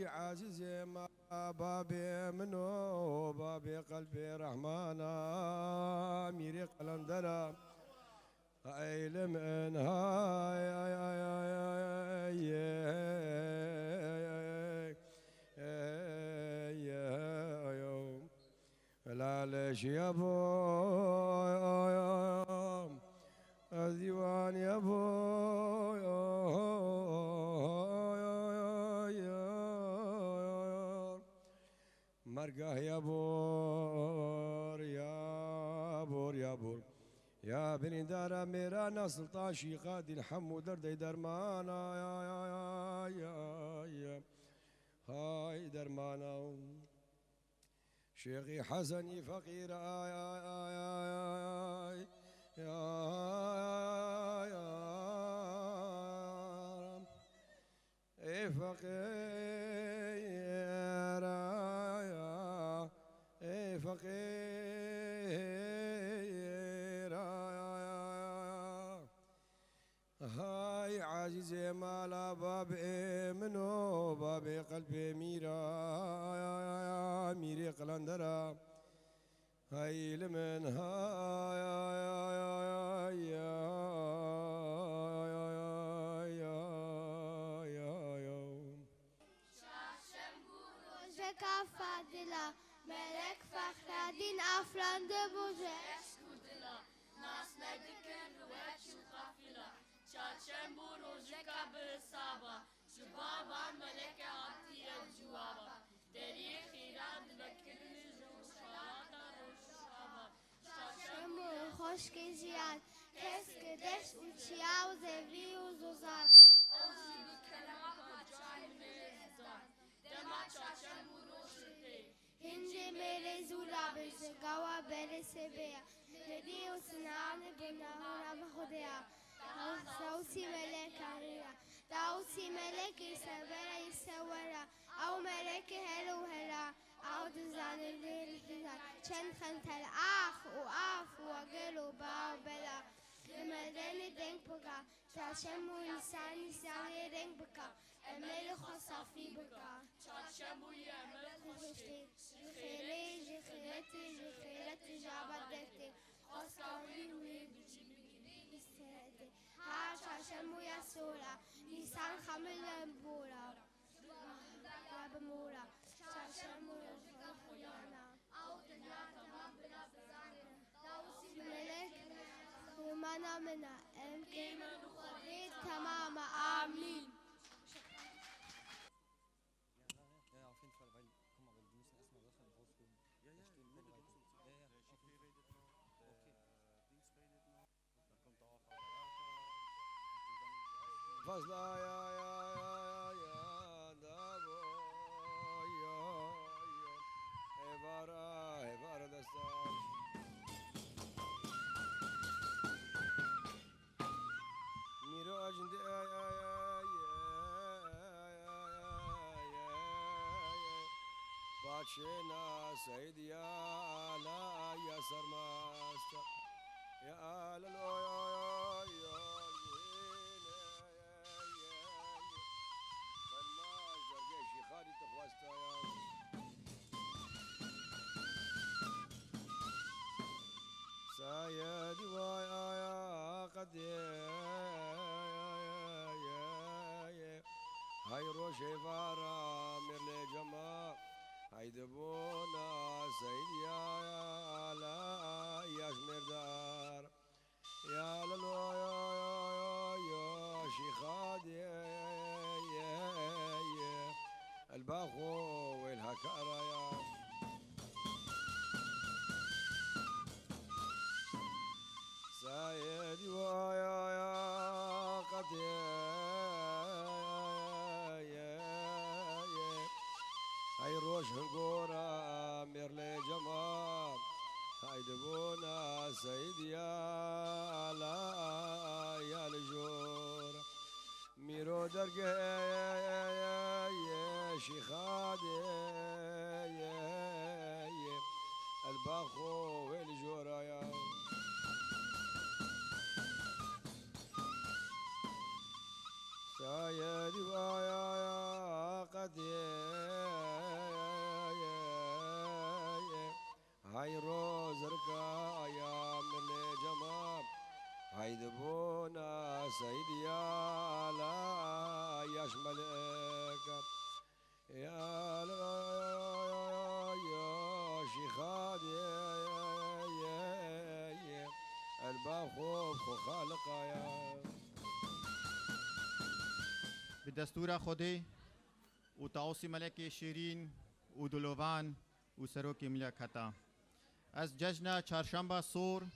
عزيزي ما بابي منو بابي قلبي رحمانا ميري قلندرا علم ان يوم لا ليش يا بو الديوان يا بو مرقه يا بور يا بور يا بور يا بني دار ميرانا سلطان شيخادي الحم دردي درمانا يا هاي درمانا شيخي حسني فقير يا فقير فقير هاي عزيزي مالا بابي منو بابي قلبي ميرا ميري قلندرا هاي لمن هاي فادلا ملك فخر الدين أفران دبوجه اسكودلا ناس ندكن روات شو قافلة شاشم بروجك بالصابة شبابا ملك عطية وجوابا تاريخ إيران بكل شوشالاتا روشابا شاشم خوش كزيان كس كدش وشياو زبي وزوزان أوزي بكلمة جاي ميزدان دما شاشم بروجتي هنجي ميري زولا بزقوا برسي بيا ندي وسنان بنهارا بخديا داوسي ملك عريا داوسي ملك يسبرا يسورا أو ملك هلو هلا أو تزان الليل حزان شن خنت الآخ وآف وقلو باو بلا لمدن دنك بكا شاشمو لساني ساني دنك بكا أمل خصافي بكا شاشمو يعمل خشتي جخيلي جخيلتي جخيلتي جابدتي خصاوي ويبجي بسيدي ها شاشمو يسولا نيسان خمل بولا بمولا شاشمو يجفل خيانا أو دنيا تمام بلا بزاني داوسي ملك ومنا منا كيما نخلي تمام آمين Ja, ja, auf jeden Fall, weil, guck mal, weil die müssen erstmal Sachen rausholen. Da stehen Vorbereitungen. Ja, ja, auf jeden Fall. Okay. فضلا يا دابو يا عبارة دستان ميرو أجند باتشينا سيد يا لا يا سرماستا يا للو يا خالي تخواستا سايدي ويا قد هاي روشي فارا ميرلي جما هاي دبونا سيد يا لا يا شمردار يا للو يا شيخادي الباخو والهكارة يا سايدي ويا قد هاي روش هنقورة ميرلي جمال هاي دبونا سيد يا لا يا الجور ميرو درقة يا شيخاد الباخو والجورة يا سايدي ويا قد سيدي يا لا يشملك يا لا يا شيخاد يا الباب خوف خالق يا بدستور خودی و تاوسی ملک شیرین و دلوان و سروک ملک خطا از جشن چهارشنبه سور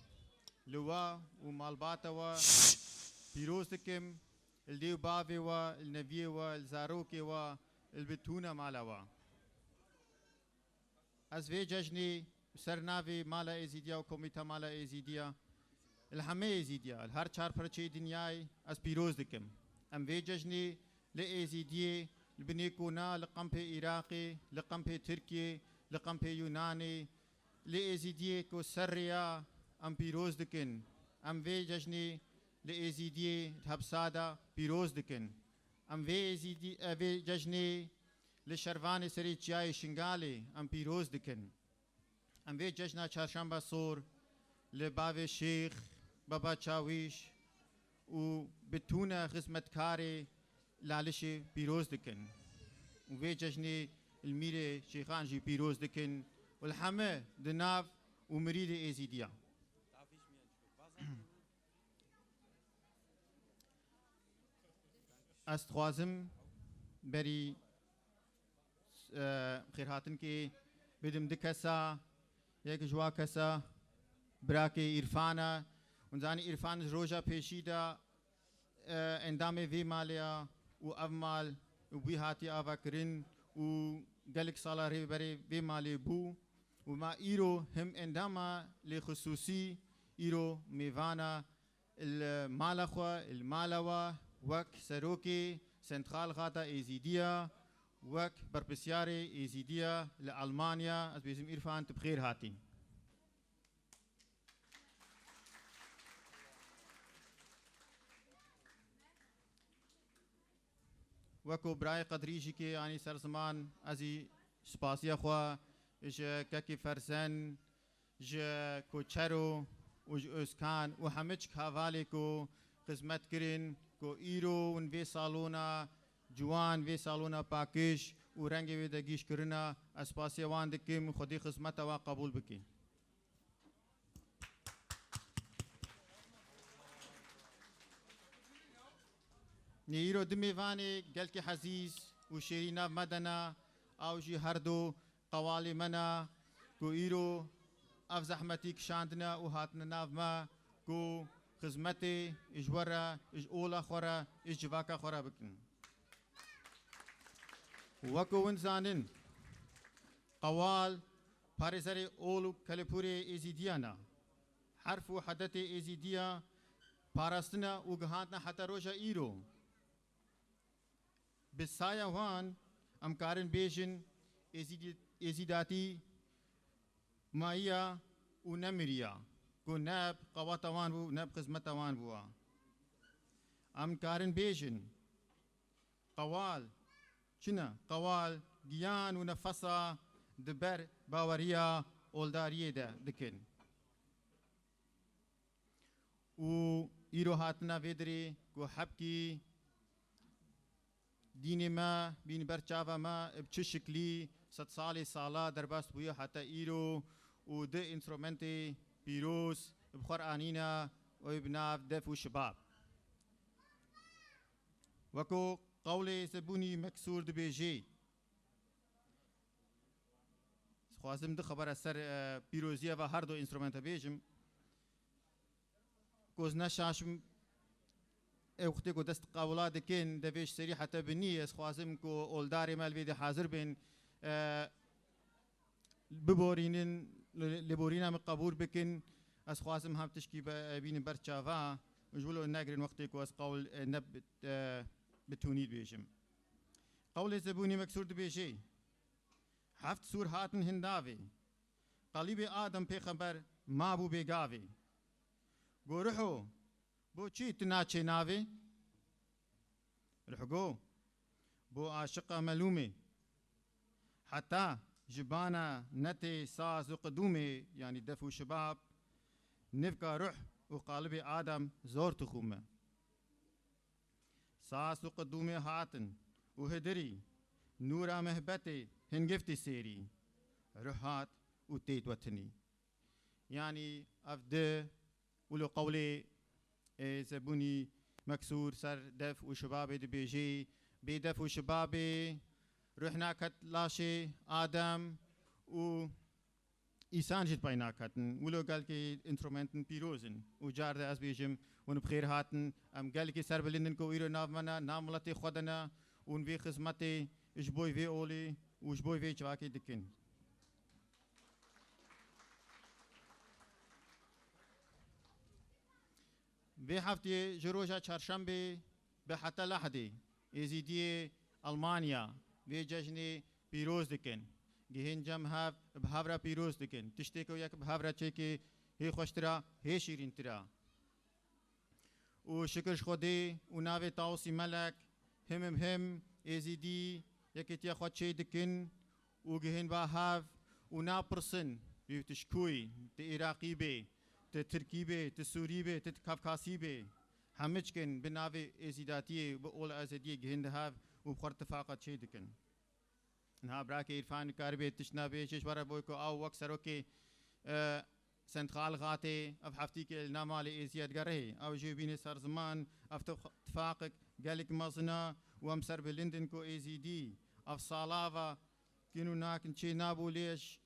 لوا و مالبات و پیروز دکم الدیو باوی و النبی و الزاروکی و البتونه مالا و از وی جشنی سرناوی مالا ایزیدیا و کمیتا مالا ایزیدیا الهمه ایزیدیا هر چهار پرچه دنیای از پیروز دکم ام وی جشنی لإيزيدية لبنيكونا لقمبي إيراقي لقمبي تركي لقمبي يوناني لإيزيدية كو سريا أم بيروز دكن أم في جشني لإيزيدية هبسادا بيروز دكن أم في إيزيدية في جشني لشرواني سري جاي شنغالي أم بيروز دكن أم في جشنا چهارشنبه سور لباوي شيخ بابا چاويش و بتونه خدمتكاري لالش پیروز دکن و وی جشن المیر شیخان جی پیروز دکن و الحمه دناف و مرید ایزیدیا است خوازم بری خیرهاتن که بدم دکسا یک جوا کسا براک عرفانه و زانی عرفان روژا پیشیده اندام وی مالیا و افمال و بی هاتی آوا کرن و گلک سالا ری بری وی مالی بو و ما ایرو هم انداما لخصوصی ایرو میوانا المالخوا المالوا وک سروکی سنترال غاتا ایزیدیا وک برپسیاری ایزیدیا لألمانيا از بیزم عرفان تبخیر هاتی وكو براي قدريجي كي يعني سر زمان ازي سپاسيا خوا اج كاكي فرزن ج كوچرو وج اسكان و همچ حوالي کو خدمت کرن کو ايرو ون وي سالونا جوان وي سالونا پاکش و رنگ وي دگيش کرنا اسپاسيا وان دكم خودي خدمت وا قبول بكي نیرو دمیوانی گل که حزیز و شیرینا مدنا او جی هر دو قوالی منا کو ایرو اف زحمتی کشاندنا و هاتنا ناف ما کو خدمتی اجورا اج اولا خورا اج جواکا خورا بکن وکو ونزانن قوال پارزاری اولو کلپوری ایزیدیانا حرف و حدت ایزیدیا پاراستنا و گهانتنا حتی روژا ایرو بسايا وان ام كارن بيجن ازيداتي مايا ونمريا كو ناب قواتوان بو ناب خدمتوان بوا ام كارن بيجن قوال چنا قوال جيان ونفسا دبر باوريا اولداريه ده دكن و ايرو هاتنا فيدري كو حبكي دین ما بین برچاوا ما بچه شکلی 100 سال سالا در باست بویا حتی ایرو و ده انسترومنت پیروز بخور آنینا و ابناف دف و شباب وکو قول زبونی مکسور دبیجی خوازم ده خبر سر پیروزیه و هر دو انسترومنت بیجم کوز نشاشم وقتی کو دست قولاد کن دویش سری حتی بنی از خوازم کو اولداری مال بیده حاضر بین ببورینن لبورینا من قبول بکن از خوازم هم تشکی بین برچاوا وجولو ناگرین وقتی کو از قول نب بتونید بیشم قول زبونی مکسور بیشی هفت سور هاتن هنداوی قلیب آدم پیغمبر ما بو بگاوی گورحو بو چی تناچه ناوی رحقو بو عاشق ملومه حتى جبانا نتي ساز وقدومه يعني دفو شباب نفكا روح وقالب آدم زور تخومه ساس وقدوم هاتن وهدري نورا مهبتي هنجفتي سيري رحات وتيت وتني يعني أفد ولو قولي زبوني مكسور سر دف وشبابي دبيجي بيدف وشبابي رحنا كت لاشي آدم و إنسان جد بينا كتن ولو قال كي انترومنتن بيروزن وجار ده أسبيجم ونبخير هاتن أم قال كي سر بلندن كو إيرو نافمنا ناملتي خدنا ونبي خدمتي إجبوي في أولي وإجبوي في جواكي دكين في هفتي جروجا چهارشنبه به حتی لحظه ازیدی المانیا في جشن پیروز دکن گهین جم هاف بهاورا پیروز دکن تشتی کو یک بهاورا چه که هی خوشترا هی شیرین ترا و شکرش خودی و ناوی تاوسی ملک هم ازیدی یکی تیا خود چه دکن و گهین با هاف و ناپرسن بی تشکوی تی عراقی بی تركي به تسوري به تكافكاسي به همچكن بناوي ازيداتي بقول ازدي جهند هاف وبخر اتفاقات شي دكن انها براك عرفان كاربي تشنا به ششوار بويكو او وكسرو كي سنترال غاتي اف حفتي كي نامال ازياد غره او جيبين صار زمان اف اتفاقك قالك مازنا وامسر بلندن كو ازيدي اف صالافا كينو ناكن شي نابو ليش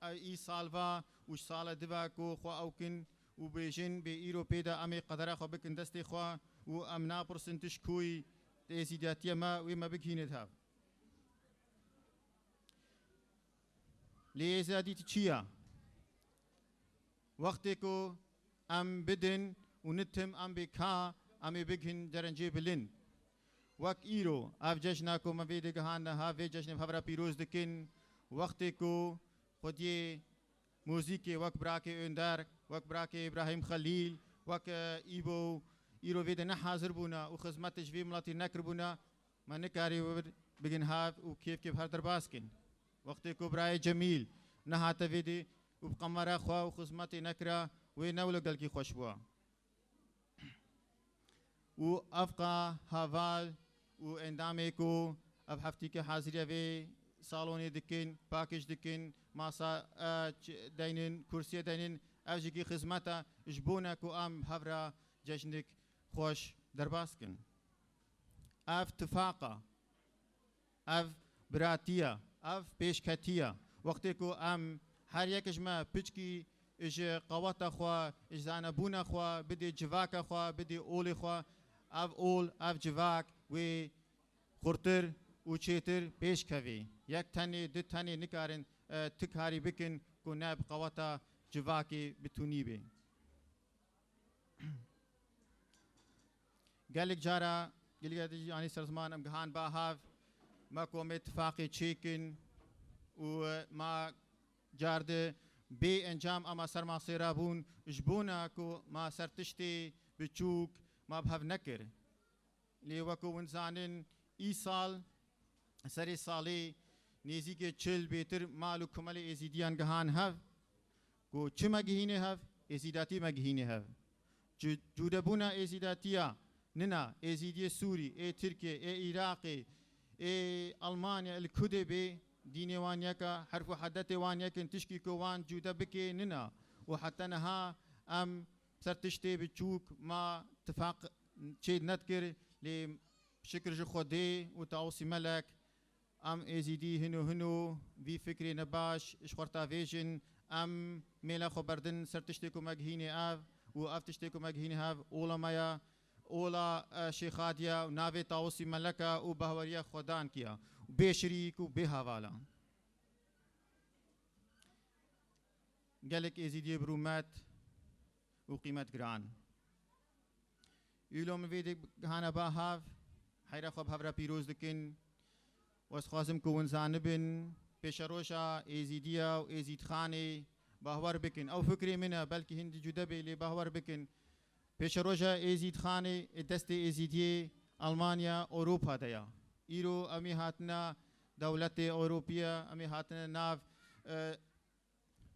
اي سالفا وش سالة دباكو خوا اوكن وبيجن بإيرو بيدا امي قدرا خو بكن دستي خوا وامنا برسنتش كوي تيزيداتيا ما وما بكينت هاف ليزادي تشيا وقتكو ام بدن ونتم ام بكا امي بكين درنجي بلين وك إيرو اف جشناكو ما بيدي كهانا هاف جشن بحبرا بيروز دكين وقتكو خودي موسيقى وك براكي اندار وك براكي ابراهيم خليل وك ايبو ايرو فيدنا حاضر بونا وخدمت جوي ملاتي نكر بونا ما نكاري بگن هاف وكيف كيف هر درباسكن وقت كو براي جميل نهات فيدي وبقمرا خوا وخدمت نكرا ونولو قلكي خوشبوا وافقا هافال وانداميكو اب حفتي حاضريه في صالوني دكين باكج دكين ماسا داينين كرسي داينين اجيكي خدمتا جبونا كو ام هفرا جشنك خوش درباسكن اف تفاقا اف براتيا اف بيشكاتيا وقتكو ام هر يكش ما بيشكي اج قواتا خوا اج زانبونا خوا بدي جواكا خوا بدي اولي خوا اف اول اف جواك و خورتر و چیتر پیش کوی یک تنی دو تنی نکارن تکاری بکن کو ناب قواتا جواکی بتونی به گلک جارا گلک یعنی سرزمان ام گهان با هاف ما کوم اتفاقی چیکن و ما جارد بی انجام اما سرما سیرابون جبونا کو ما سرتشتی بچوک ما بهف نکر لی وکو انسانن ای سال سری سالی نیزی که چل بیتر مالو کمال ازیدیان گهان هف کو چه مگهینه هف ازیداتی مگهینه هف جودبونا ازیداتیا ننا ازیدی سوری ای ترکیه ای عراقی ای المانیا الکده به دین وانیا کا حرف حدت وانیا کن تشکی کو وان جودا بکی ننا و حتی نها ام سرتشتی بچوک ما اتفاق چه نذكر لشكر خودي وتعوصي ملك ام ازيدي هنو في فكري نباش اشخورتا فيجن ام ميلا خبردن سرتشتكو مجهيني اف واف تشتكو مجهيني هاف اولا مايا اولا شيخاديا ونافي تعوصي ملكا وبهوريا خودان كيا بشريك وبهوالا قالك ازيدي برومات وقيمة جران يلوم فيدك هانا باهاف حيرا خب هفرا بيروز دكن واسخازم كون زانبن بشروشا ازيديا و ازيد خاني باهور بكن او فكري منها بلكي هندي جدبي اللي باهور بكن بشروشا ازيد خاني دستي ازيديه المانيا اوروبا ديا ايرو امي هاتنا دولة اوروبية امي هاتنا ناف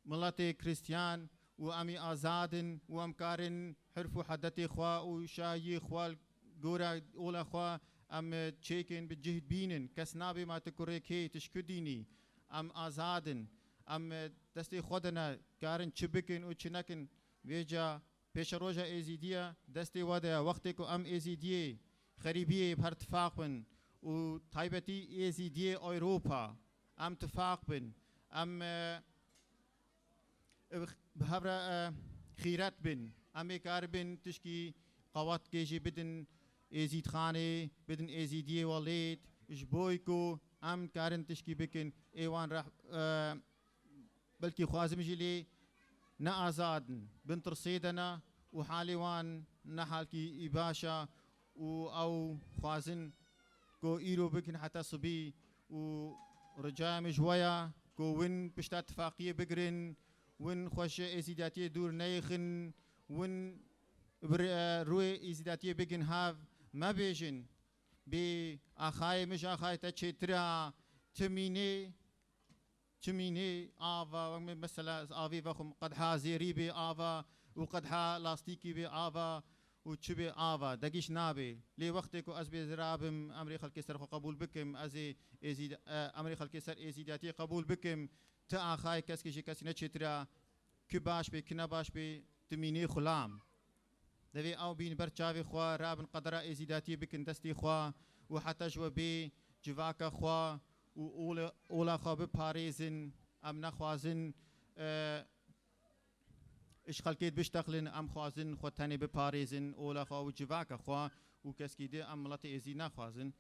ملت كريستيان وامي ازادن وامكارن حرفو حدتي خوا وشاي خوال گورا اولا خوا ام چیکن بجهد بینن کس نابی ما تکره که تشکدینی ام آزادن ام دستی خودنا کارن چه بکن و چه نکن ویجا پیش روزا ایزیدیا دستی واده وقتی که ام ایزیدیه خریبیه بر اتفاق بن و تایبتی ایزیدیه اوروپا ام اتفاق بن ام بهبرا خیرات بن ام کار بن تشکی قوات کیجی بدن ایزید خانه بدن ایزیدیه ولید جبویکو ام کارن تشکی بکن ایوان راح بلكي خوازم جيلي نا آزادن بنت رصيدنا وحالي وان نحالكي إباشا أو خوازن كو إيرو بكن حتى صبي ورجاء مجويا كو وين بشتا اتفاقية بقرن وين خوش إزيداتية دور نيخن وين روي إزيداتية بقن هاف ما بيجن بأخاي مش أخاي تشترا تميني آفا مثلا آفي فخم قدحا زيري آفا وقدحا لاستيكي بي آفا وتشبي آفا دقيش نابي لي وقتكو أزبي زرابم أمريكا الكسر قبول بكم أزي إزيد أمريكا الكسر إزيداتي قبول بكم تا آخاي كسكي كسي نتشترا كباش بي كنباش بي تميني خلام دبي أو بين برشافي خوا رابن قدرا إزيداتي بكن دستي خوا وحتى جوا بي جواكا خوا و اولا خواب پاریزن ام نخوازن اشغال کید بشتغلن ام خوازن خودتانی بپاریزن اولا خواب جواک خوا و کسکی ده ام ملت ازی نخوازن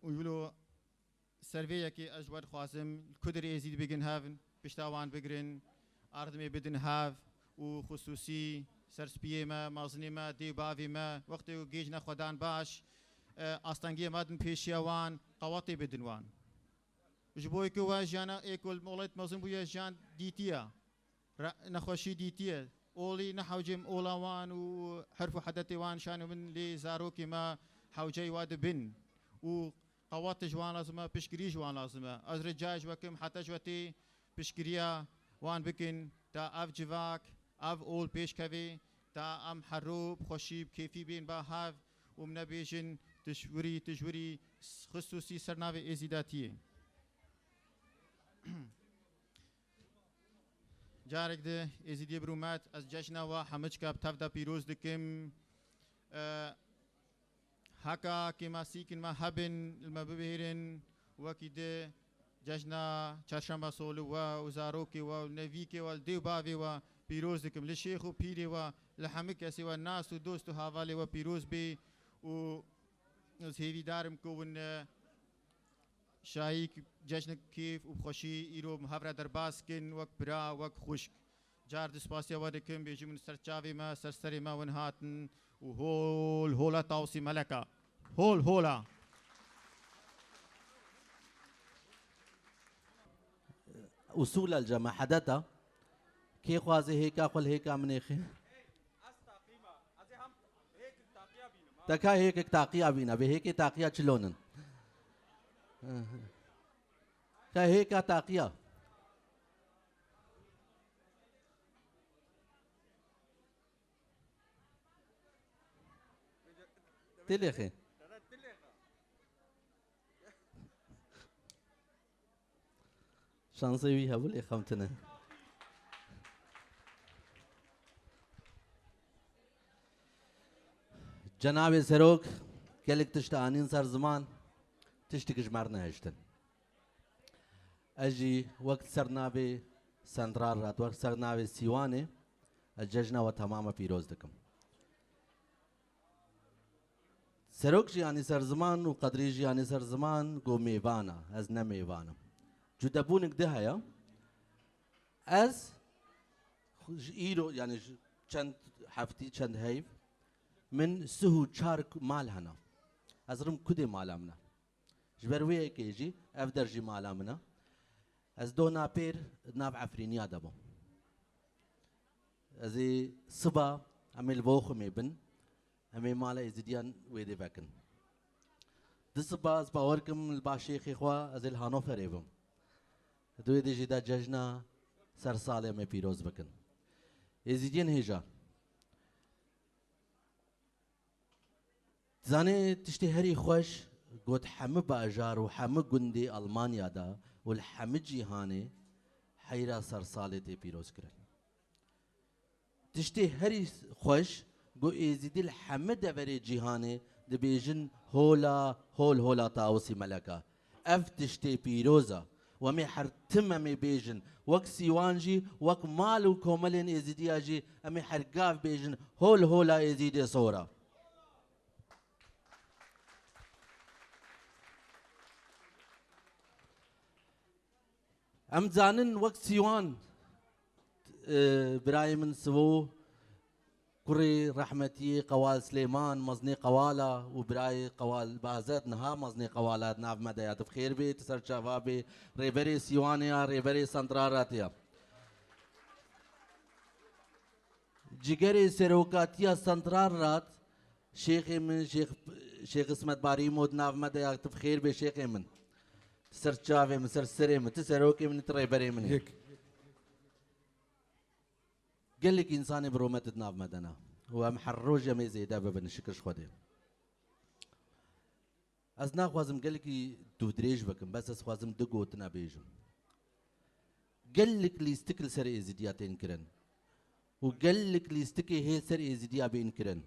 و یولو سرویه که اجواد خوازم کدر ازی بگن هاون بشتاوان بگرن آردمی بدن هاو و خصوصی سرسپیه ما مازنی ما دی باوی ما وقتی گیج نخودان باش آستانگی مادن پیشیوان قواتی بدنوان جبوی که واجانا اکل مولت مازن بویا جان دیتیا نخوشی دیتیا اولی نحوجم اولاوان و حرف حدتوان شانو من لی زاروکی ما حوجي واد بن و قوات جوان لازمه بشكري جوان لازمه از رجاج وكم حتى جوتي بشكريا وان بكن تا اف جواك اف اول بيش كوي تا ام حروب خوشيب كيفي بين با هاف ومن بيجن تجوري خصوصي سرناوي ازيداتيه جارك ده ازيدي برومات از جشنا و حمج كاب تفدا بيروز دكم هكا كما سيكن ما هبن المبهرن وكده جشنا چهارشنبه سول و وزاروكي و نويكي و ديو باوي و بيروز دكم للشيخ و بيري و لحمك اسي و الناس و دوست و حوالي و بيروز بي و هيفي دارم كون شايك جشن كيف وبخوشي ايرو محاورة درباسكن وك برا وك خشك جار دسباسيا ودكم بيجي من سرچاوي ما سرسري ما ونهاتن وهول هولا تاوسي ملكا هول هولا أصول الجمع حدث كي خوازي هيك أقول هيك من يخي تكا هيك تاقيا بينا بهيك تاقيا شلونن كا هيك تاقيا تلخي شانسي ويها بولي خمتنا جناب سروك كلك تشتانين صار زمان تشتكي جمارنا هشتن اجي وقت سرنابي سنترال رات وقت سرنابي سيواني الججنا وتماما بيروز دكم سروك يعني سر زمان وقدريجي يعني سر زمان قو ميفانا از نميفانا جدبونك دهيا از ايرو يعني چند حفتي چند هيف من سهو چارك مال هنا ازرم كده مالامنا جبرويه كيجي افدرجي مالامنا از دو نابير ناب عفرينيا دبو ازي صبا عمل بوخ ميبن امي مالا ازديان ويدي فاكن دصبا از باوركم الباشيخ اخوا از الهانوفر ايبم دوي دي جدا ججنا سر صالح مي بيروز بكن ازديان هيجا زاني تشتي هري خوش قد حمى باجار وحمى جندي المانيا دا والحمى جيهاني حيرا سر صالة بيروز كرن تشتي هري خوش قو إزيدي الحمى دبري جيهاني دبيجن هولا تاوسي ملكا اف تشتي بيروزا ومي حرتم مي بيجن وك سيوانجي وك مالو كوملين إزيدياجي امي حرقاف بيجن هولا إزيدي صورة ام زانن وقت سيوان براي من سوو كري رحمتي قوال سليمان مزني قوالا وبراي قوال بازات نها مزني قوالات ناف مدايات بخير بي تسر شبابي ريبري سيوانيا ريبري سنتراراتيا جيجري سيروكاتيا سنترارات شيخي من شيخ اسمت باري مود ناف مدايات بخير بي شيخي من تسر شافي من سر سري من تسروكي من تريبري من هيك قال لك انساني برومت تناف مدنا هو محروجه مي زي دابا بن شكرش خدي ازنا خوازم قال لك دودريج بكم بس خوازم دقوتنا بيجم قال لك لي استكل سر ازدياتين كرن وقال لك لي استكي هي سر ازديا بين كرن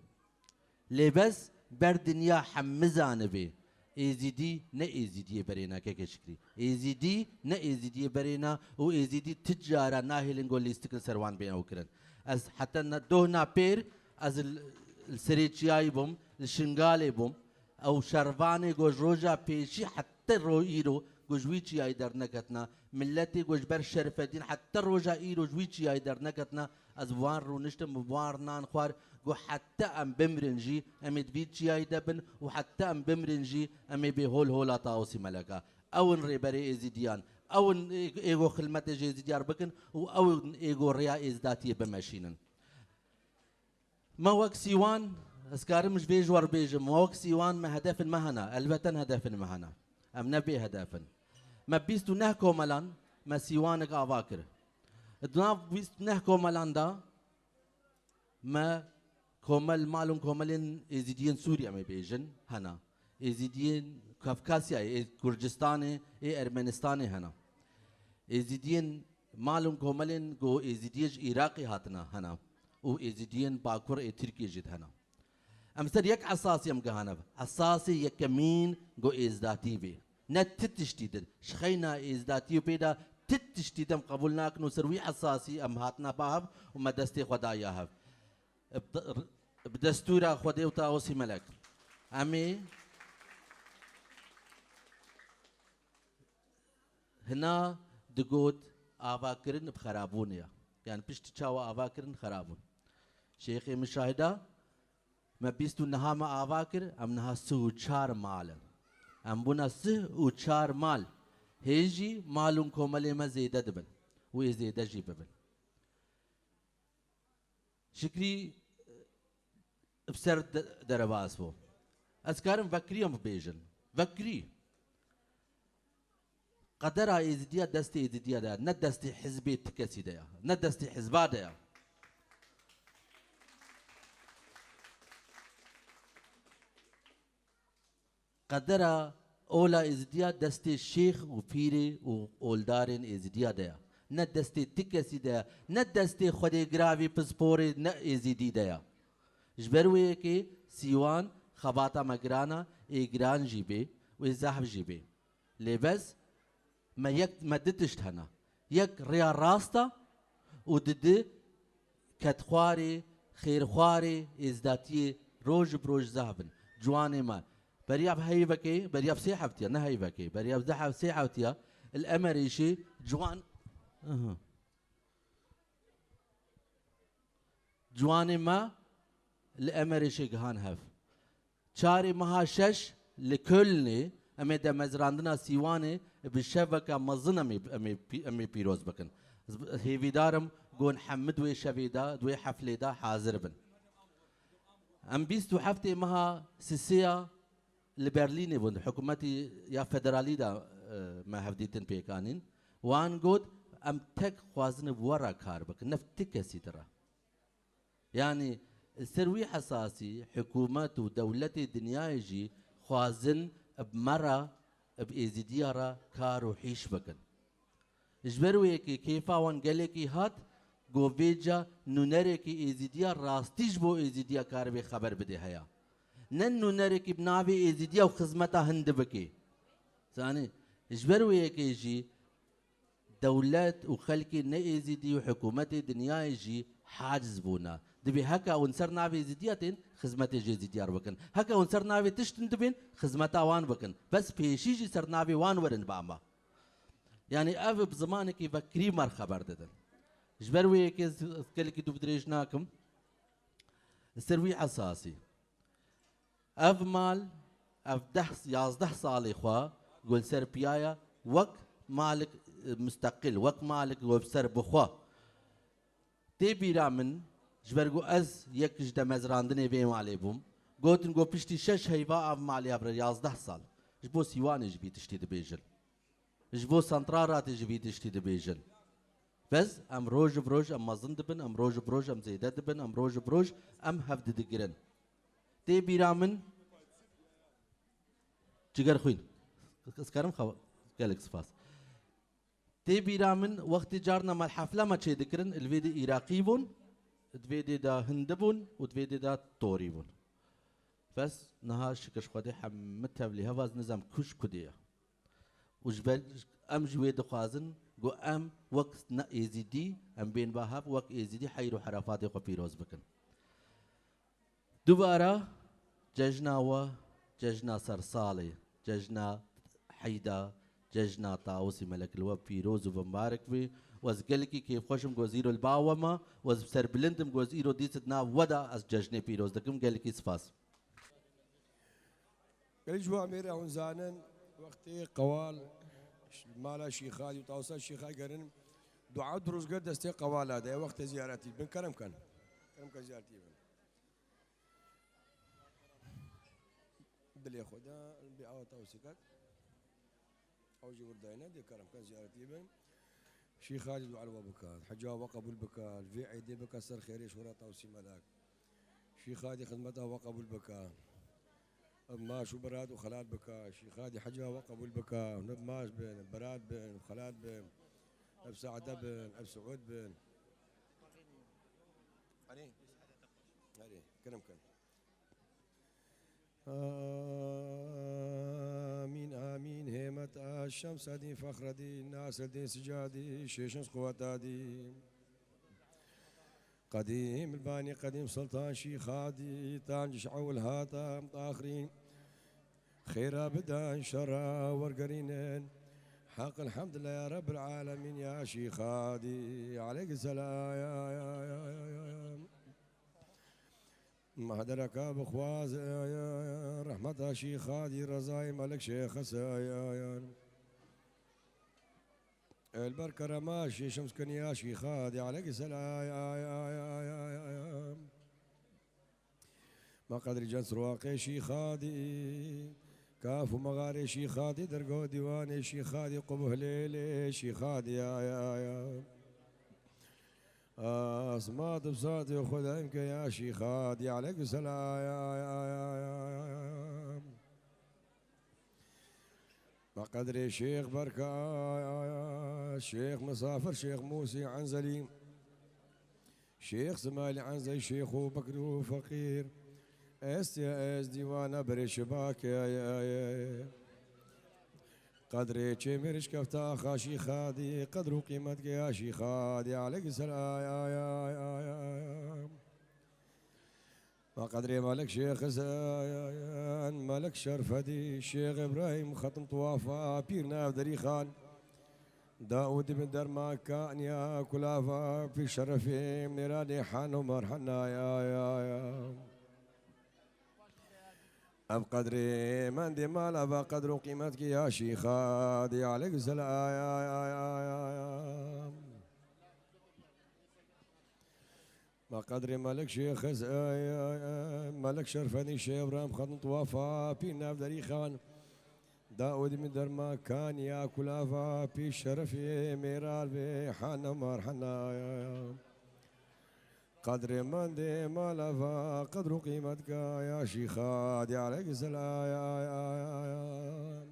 لي بس بر دنيا حمزانه بي ازدي نا ازدي برينا كشكري ازدي نا ازدي برينا و ازدي تجاره ناهل نقول لي استكل سروان بين وكرن از حتى ندونا بير از السريتشياي بوم الشنغالي بوم او شرباني جوج روجا بيشي حتى رو ايرو جوجويتشي اي در نكتنا ملتي جوج بر شرف الدين حتى روجا ايرو جويتشي اي در نكتنا از وان رو نشتم بوار نان خوار جو حتى ام بمرنجي ام دبيتشي اي دبن وحتى ام بمرنجي ام بهولا تاوسي ملكا او ريبري ازيديان او ايجو خلمت جي زيديار بكن او ايجو ريا ازداتي بماشينن ما وقت سيوان اسكار مش بيج ور بيج ما وقت سيوان ما هدف المهنا البته هدف المهنا ام نبي هدفن ما بيستو نهكو ملان ما سيوانك افاكر دنا بيست نهكو ملان دا ما كومل مالون كوملين ازيدين سوريا ما بيجن هنا ازيدين كافكاسيا كردستاني ارمنستاني هنا ازيدين مالون كوملين جو ازيديج عراقي هاتنا هنا و ازيدين باكور تركي جد هنا امثل يك اساسي ام جهانب اساسي يكمين جو ازداتي بي نت تشتيد شخينا ازداتي بيدا تتشتيد ام قبولناك نسروي اساسي ام هاتنا باب وما دستي خدايا هب بدستورا خدي وتاوسي ملك امي هنا دقود آفاكرن بخرابونيا يعني بيش تشاوى آفاكرن خرابون شيخي مشاهدة ما بيستو نها ما آفاكر أم نها سو چار مال أم بنا سه و چار مال هيجي مالون كومالي ما زيدة دبن ويزيدة جي ببن شكري بسر درباس بو أذكارم فكريهم بيجن فكري قدرها إزديا دستي إزديا ده ندستي حزبي تكسي ده ندستي حزبا ده قدرها أولا إزديا دستي شيخ وبيري وأولدارين إزديا ده ندستي تكسي ده ندستي خدي جرافي بسبوري ن إزدي ده جبروي كي سيوان خباطة مجرانا إجران جيبي وزحف جيبي لبس ما يك ما دتشت هنا يك ريا راستا ودد كتخواري خير خواري ازداتي روج بروج ذهبن جواني ما برياب هيبكي برياب سيحفتيا نه هيبكي برياب زحف سيحفتيا الامريشي جوان جواني ما الامريشي جهان هف شاري مها شش لكلني امي دا مزراندنا سيواني بالشبكه مظنه امي بيروز بكن هيفي دارم قون حمد وي شفيدا دوي حفلي دا حاضر بن ام بيستو حفتي مها سيسيا لبرلين بن حكومتي يا فدرالي دا ما هفديتن بيكانين وان قود ام تك خوازن بورا كار بك نفتك سيترا يعني السروي حساسي حكومات ودولة دنيا يجي خوازن بمرة بإيزيديارا كارو حيش بكن جبرويكي كيفا وانقلكي هات قوفيجا نونريكي إيزيديا راستيج بو إيزيديا كاربي خبر بدي هيا نن نونريكي بنابي إيزيديا وخزمتا هندبكي ثاني جبرويكي يجي دولات وخلكي نيزيدي وحكومات دنيا يجي حاجز بونا دبي هكا ونصر نافي زيدياتين خدمتي جي زيديار بكن هكا ونصر نافي تشتن دبين خدمتا وان بكن بس بيشيجي سر نافي وان ورن باما يعني اف بزمانك يفكري مر خبر ددن جبروي كلكي دو بدريجناكم السروي اساسي اف مال اف 11 صالي خوا قول سر بيايا وك مالك مستقل وك مالك وبسر بخوا تبي رامن جبرجو از يك جدا مزراندني بيم عليهم قوتن قو بشتي شش هيبا اف مالي ابر 11 سال جبو سيوان جبي تشتي دبيجل جبو سنترارات جبي تشتي دبيجل بس ام روج بروج ام مازندبن ام روج بروج ام زيددبن ام روج بروج ام هفد دقرن تبي رامن جگر خوين اسكرم خو قالك سفاس تبي رامن وقت جارنا مال حفله ما تشي ذكرن الفيدي عراقيبون تفيدي دا هندبون وتفيدي دا توريبون بس نهار شكش خدي حمتها بلي هفاز نظام كوش كديه وجبل ام جويد خوازن جو ام وقت نا ايزيدي ام بين باهاب وقت ايزيدي حيرو حرفاتي وفيروز بكن دوباره ججنا ججنا سرصالي ججنا حيدا ججنا طاوسي ملك الوب فيروز ومبارك بي وزقلكي كيف خوشم جوزيرو الباوما وزبسر بلندم جوزيرو ديستنا ودا از ججني فيروز دكم قالكي سفاس قال جوا ميرا ونزانن وقتي قوال مالا شيخالي وطاوسا شيخالي قرن دعاء دروز قد استي قوال هذا وقت زيارتي بن كرم كان زيارتي بن بلي خدا بيعاو طاوسكات او جي ورداينا دي كرم كان زيارتي بن شيخ خالد وعلى بكال حجا وقبل البكال في عيدي بكا سر خيري شورا طاوسي ملاك شيخ خالد خدمته وقبل البكال ماش وبراد وخلاد بكا شيخ خالد حجا وقبل البكال نبماش بن براد بن وخلاد بن اب سعده بن اب سعود بن علي كرم كان آمين آمين هيمة الشمس دي فخر دي الناس دي سجادي شيشنس قوة دي قديم الباني قديم سلطان شيخ هادي تانج شعول هاتا متاخرين خيرا بدان شرا ورقرينين حق الحمد لله يا رب العالمين يا شيخ هادي عليك السلام يا ما هدرك بخواز يا رحمة شيخ هادي رزاي ملك شيخ يا البركة رماشي شمس كنيا شيخ هادي عليك السلام يا ما قدر جنس رواقي شيخ هادي كاف مغاري شيخ هادي درقو ديواني شيخ هادي قبه ليلي شيخ هادي يا أصمات بصوتي وخذ يمكن يا شيخ هادي عليك السلام يا ما قدري شيخ بركة شيخ مسافر شيخ موسي عنزلي شيخ سمالي عنزي شيخ وبكر وفقير اس ديوانا بري شباك يا قدري تشمرش كفتا خاشي خادي قدر قيمتك يا شيخ هادي عليك السلام يا ما قدري مالك شيخ زايان مالك شرفدي شيخ ابراهيم ختم طوافا بيرنا بدري خان داود بن درما كان يا كلافا في شرفي من راني حان ومرحنا يا أم قدري من دي مال أبا قدر قيمتك يا شيخ هادي عليك السلام يا ما قدري ملك شيخ ملك شرفني شيخ إبراهيم خطن طوافا في نافدري خان داود من درما كان يا كلافا في شرفي ميرال بحنا مرحنا يا قدر من دي ما لفا قدر قيمتك يا شيخاد يا عليك السلام يا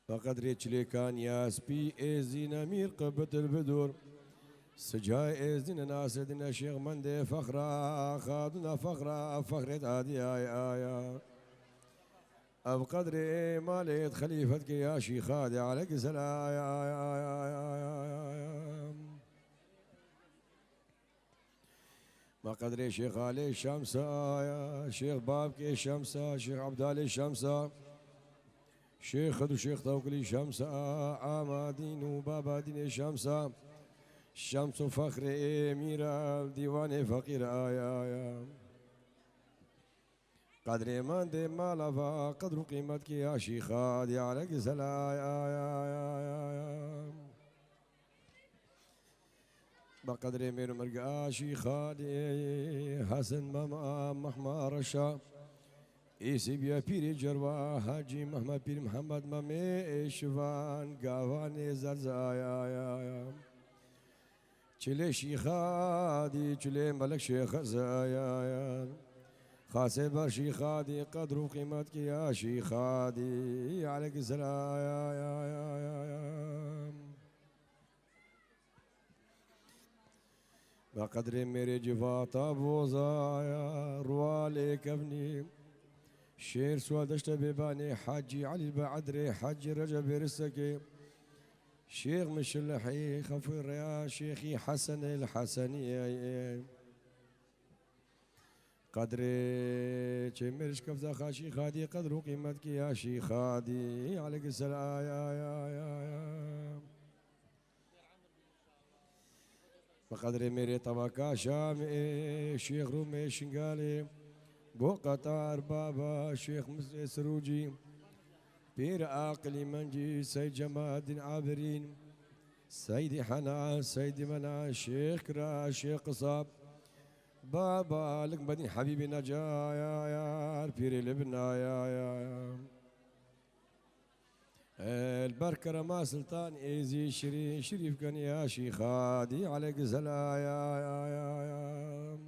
فقد ريتشلي كان يا سبي ازين امير قبة البدور سجاي ازين ناس دنا شيخ من دي فخرة خادنا فخرة فخرة هادي يا أب قدر ماليت خليفتك يا شيخاد يا عليك السلام يا ما قدري شيخ علي الشمسة يا شيخ بابك شمسة شيخ عبد علي الشمسة شيخ خدو شيخ توكلي شمسة عمادين وبابا دين شمسة الشمس فخر أميرة ديوان فقير يا قدر من دي مالفا قدر قيمتك يا شيخاد يا عليك سلا يا بقدر من مرقا شيخادي حسن ماما محمار الشام إيسي بيا بيري جروا حاجي محمد بير محمد مامي شفان قاواني زرزايا چلي شيخادي چلي ملك شيخ زايا خاصة بر شيخادي قدر وقيمتك يا شيخادي عليك يا بقدر ميري جفاتا بوزايا روالي كفني شير سوال دشت بيباني حاجي علي بعدري حاجي رجب رسكي شيخ مش اللحي خفير يا شيخي حسن الحسني قدري تشمرش كفزا خاشي خادي قدر وقيمتك يا شيخادي عليك السلام يا بقدر ميري طبقة شامي شيخ رومي شنقالي بو قطار بابا شيخ سروجي بير عاقلي منجي سيد جماد عابرين سيدي حنا سيدي منع شيخ كرا شيخ قصاب بابا لك بدي حبيبي نجا يا بيري لبنا يا البركة رما سلطان ايزي شريف كان يا شيخادي عليك زلا يا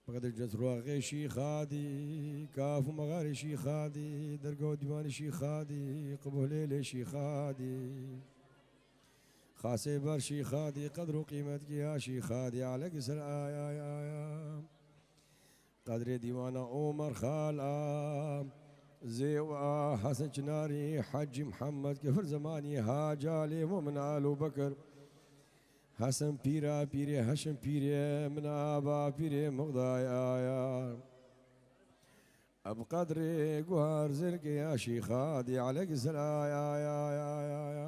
بقدر جزروا غي شيخادي كاف مغاري شيخادي درقو ديوان شيخادي قبولي شيخادي خاصي بر شيخادي قدر وقيمتك يا شيخادي عليك زلا يا قدر ديوان عمر خالا زيوا حسن جناري حج محمد كفر زماني هاجالي ومن آل بكر حسن بيرا بيري هشم بيري من آبا بيري مغضايا أب قدري قهر زرق يا شيخادي عليك السلام يا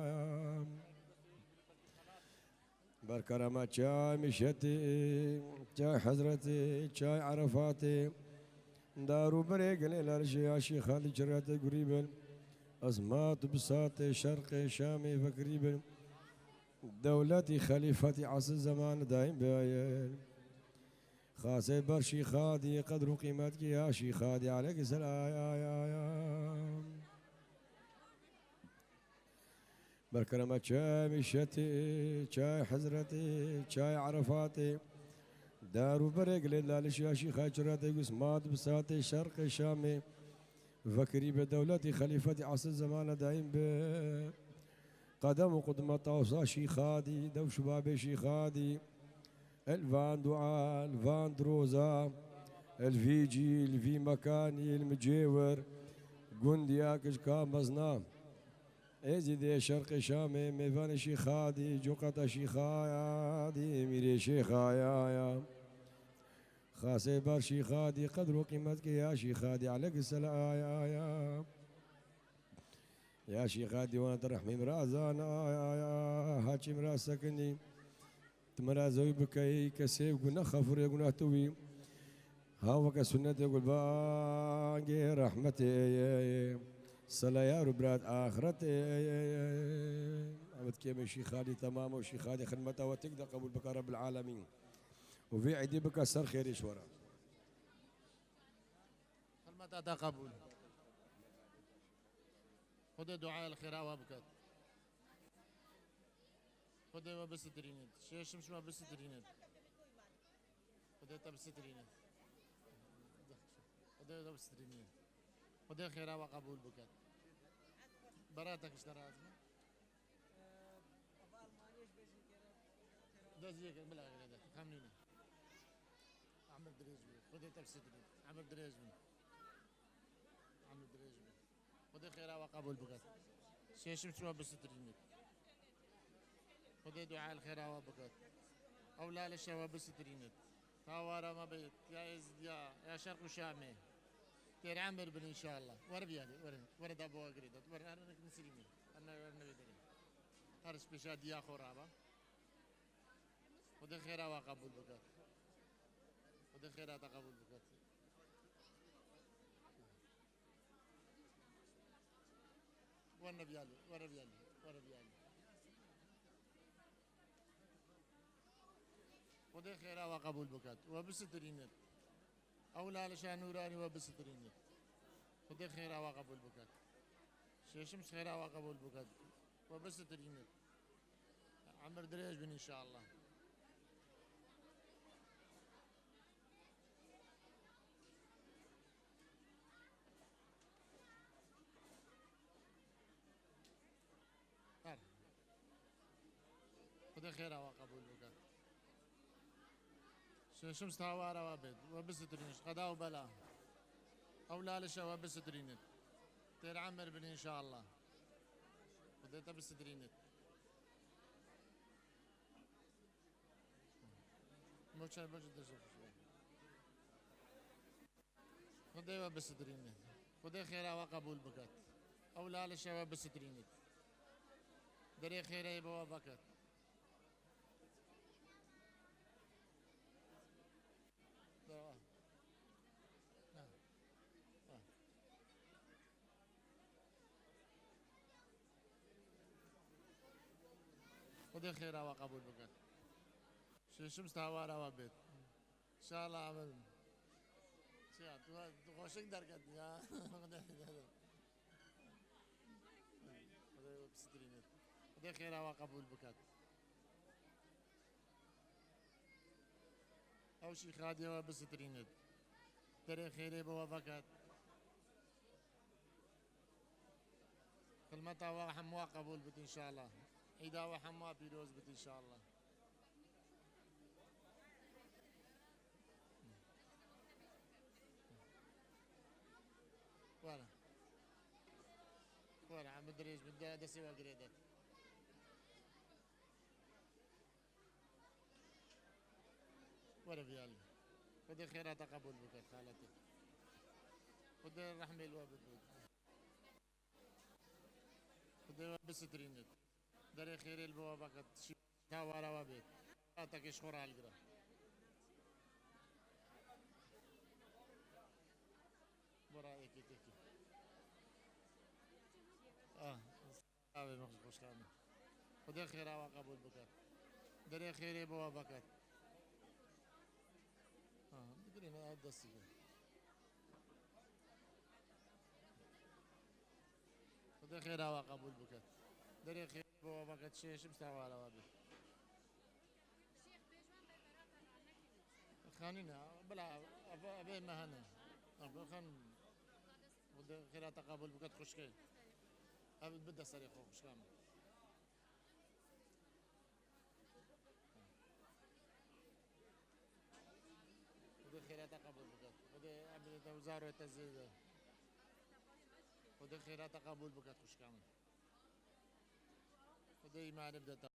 بركرمة شاي مشتي شاي حزرتي شاي عرفاتي دارو بريق الارش يا شيخ هذه جراتي قريبا أزمات بساطي شرقي شامي فقريبا دولتي خليفتي عصر الزمان دايم باين خاصي برشي خادي قدر قيمتك يا شيخادي عليك السلام يا بركرمة شاي مشتي شاي حزرتي شاي عرفاتي دارو بريق للالش يا شيخ جراتي قسمات بساتي شرقي شامي فكري بدولتي خليفتي عصر الزمان دايم قدم وقدمة طوصة شيخادي دو شبابي شيخادي الفان دعاء الفان دروزا الفيجي الفي مكاني المجيور قنديا كشكا مزنام ازيدي شرقي شامي ميفان شيخادي جوقة شيخادي ميري شيخايا خاصي بار شيخادي قدر وقيمتك يا شيخادي عليك السلام يا شيخادي وانا ترحمي مرازانا يا هاتشي مراز سكني تمرازوي بكي كسيف قلنا خفر يقولنا توي هاوك سنة يقول باقي رحمتي صلاة يا ربرات آخرتي عمد كيما شيخادي تمام وشيخادي خدمته وتقدر قبول بك رب العالمين وفي عيدي بك سر خير يشورا خدمة قبول خدا دعاء الخير وابكت خدا وبسترينت شيشم شو بسترينت خدا تبسترينت خدا تبسترينت خدا خير وقبول بكت براتك اشترى ازمه دزيك بلا غير خمنيني عمر دريج بي خدا تبسترينت عمر دريج بي عمر دريج بي خدا خير وقبول بكت شيشم شو بسترينت خدا دعاء الخير وابكت أولا للشباب بسترينت تاوارا ما بيت يا إزد يا شرق وشامي تير عمر بن إن شاء الله ورا بيالي ورا دابو أقريدت ورا أنا نسريني أنا بدري هرش بشاد يا خرابة خدا خير وقبول بكت خدا خير تقبل بكت ورا بيالي ورا بيالي ورا بيالي خدا خير وقبول بكت وبسترينت أولا لشان نوراني وبسترينت خدا خير وقبول بكت شيشمس خير وقبول بكت وبسترينت عمر دريج بن إن شاء الله خدا خير وقبول بكت شمس تاوارا وابد وبسترينش غدا وبلا أولا لشا وبسترينت تير عمر بن إن شاء الله خديتها بسترينت موشا بجد خديتها بسترينت خدي خيرا وقبول بكت أولا لشا وبسترينت دري خيرا يبوا بكت خدي خيرا وقبول بكت شمس تاوارا وبيت إن شاء الله عمل شيء خوشك دركت يا خدي بسترينت خدي خيرا وقبول بكت أو شي خادي وبسترينت تري خيري بوفكت كلمتها وحموا قبول بت إن شاء الله عيدا وحموا بيروز بت إن شاء الله ولا عم بدريش بدها دسي وقريدت ولا بيالي خدي خيرات قبول بك خالتي خدي الرحمة الوابد خدي بسترينت داري خيري البوابك تاوارا وابد اتاك شخور على القرا برايك تكي ابي مخش كامل خدي خيرا وقبول بك داري خيري بوابك بدري هذا السجن خدي خيرا وقبول بك داري خير بوابك شيء شمس تاوارا وابد خانينا بلا ابي مهنا خان خدي خيرا تقبل بك خشكي ابي بدها صريخ خش كامل خدي خيرات قبول بك خدي عمل توزار وتزيد خدي خيرات قبول بك خش كامل خدي ما نبدا